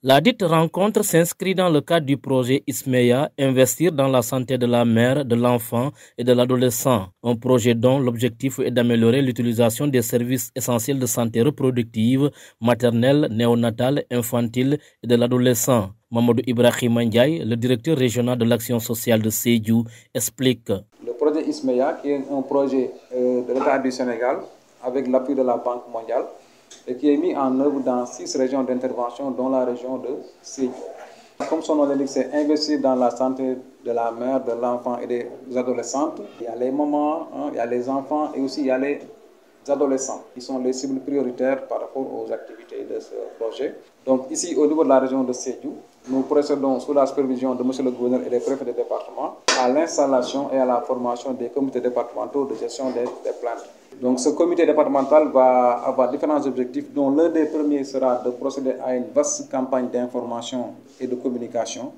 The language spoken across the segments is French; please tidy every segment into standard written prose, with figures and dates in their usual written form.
La dite rencontre s'inscrit dans le cadre du projet ISMEA, Investir dans la santé de la mère, de l'enfant et de l'adolescent. Un projet dont l'objectif est d'améliorer l'utilisation des services essentiels de santé reproductive, maternelle, néonatale, infantile et de l'adolescent. Mamadou Ibrahim Ndiaye, le directeur régional de l'action sociale de Sédhiou, explique. Le projet ISMEA, qui est un projet de l'État du Sénégal, avec l'appui de la Banque mondiale, et qui est mis en œuvre dans 6 régions d'intervention, dont la région de Sédhiou. Comme son nom l'indique, c'est investir dans la santé de la mère, de l'enfant et des adolescentes. Il y a les mamans, il y a les enfants et aussi il y a les adolescents qui sont les cibles prioritaires par rapport aux activités de ce projet. Donc ici, au niveau de la région de Sédhiou, nous procédons sous la supervision de M. le gouverneur et des préfets de département à l'installation et à la formation des comités départementaux de gestion des plaintes. Donc ce comité départemental va avoir différents objectifs, dont l'un des premiers sera de procéder à une vaste campagne d'information et de communication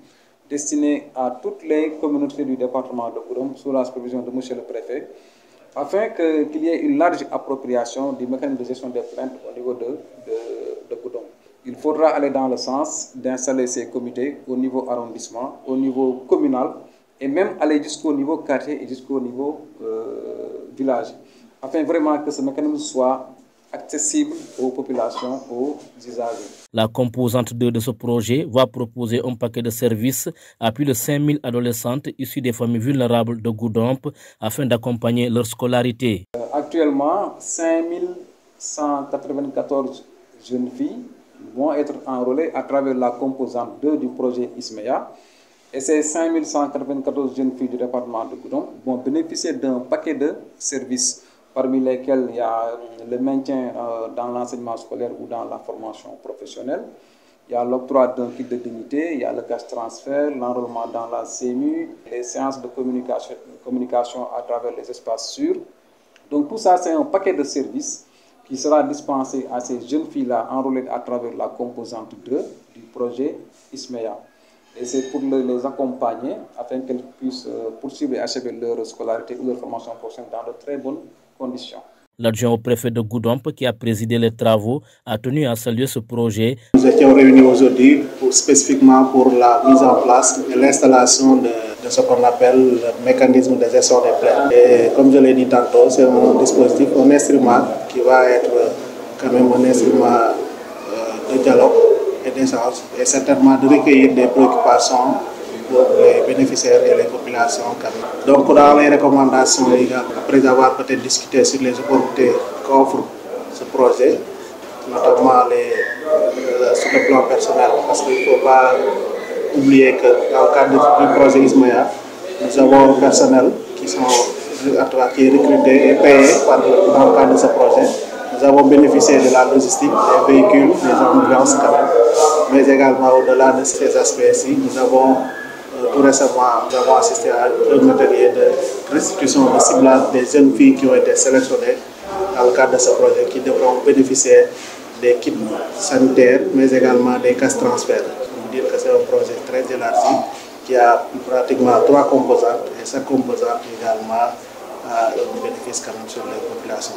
destinée à toutes les communautés du département de Goudomp sous la supervision de M. le préfet, afin qu'il y ait une large appropriation du mécanisme de gestion des plaintes au niveau de Goudomp. Il faudra aller dans le sens d'installer ces comités au niveau arrondissement, au niveau communal et même aller jusqu'au niveau quartier et jusqu'au niveau village, afin vraiment que ce mécanisme soit accessible aux populations, aux usagers. La composante 2 de ce projet va proposer un paquet de services à plus de 5000 adolescentes issues des familles vulnérables de Goudomp afin d'accompagner leur scolarité. Actuellement, 5194 jeunes filles vont être enrôlées à travers la composante 2 du projet ISMEA. Et ces 5194 jeunes filles du département de Goudomp vont bénéficier d'un paquet de services, parmi lesquels il y a le maintien dans l'enseignement scolaire ou dans la formation professionnelle. Il y a l'octroi d'un kit de dignité, il y a le cash transfert, l'enrôlement dans la CMU, les séances de communication à travers les espaces sûrs. Donc tout ça, c'est un paquet de services qui sera dispensé à ces jeunes filles-là enrôlées à travers la composante 2 du projet ISMEA. Et c'est pour les accompagner afin qu'elles puissent poursuivre et achever leur scolarité ou leur formation professionnelle dans de très bonnes conditions. L'adjoint au préfet de Goudomp, qui a présidé les travaux, a tenu à saluer ce projet. Nous étions réunis aujourd'hui spécifiquement pour la mise en place et l'installation de ce qu'on appelle le mécanisme de gestion des plaintes. Et comme je l'ai dit tantôt, c'est un dispositif, un instrument qui va être quand même un instrument de dialogue et d'échange et certainement de recueillir des préoccupations pour les bénéficiaires et les populations. Donc dans les recommandations, après avoir peut-être discuté sur les opportunités qu'offre ce projet, notamment sur le plan personnel, parce qu'il ne faut pas oublier que dans le cadre du projet ISMEA, nous avons un personnel qui est recruté et payé dans le cadre de ce projet. Nous avons bénéficié de la logistique, des véhicules, des ambulances quand même, mais également au-delà de ces aspects-ci, nous avons tout récemment assisté à un atelier de restitution de ciblage des jeunes filles qui ont été sélectionnées dans le cadre de ce projet, qui devront bénéficier des kits sanitaires, mais également des cash transferts. On peut dire que c'est un projet très élargi qui a pratiquement 3 composantes et cette composante également a un bénéfice quand même sur les populations.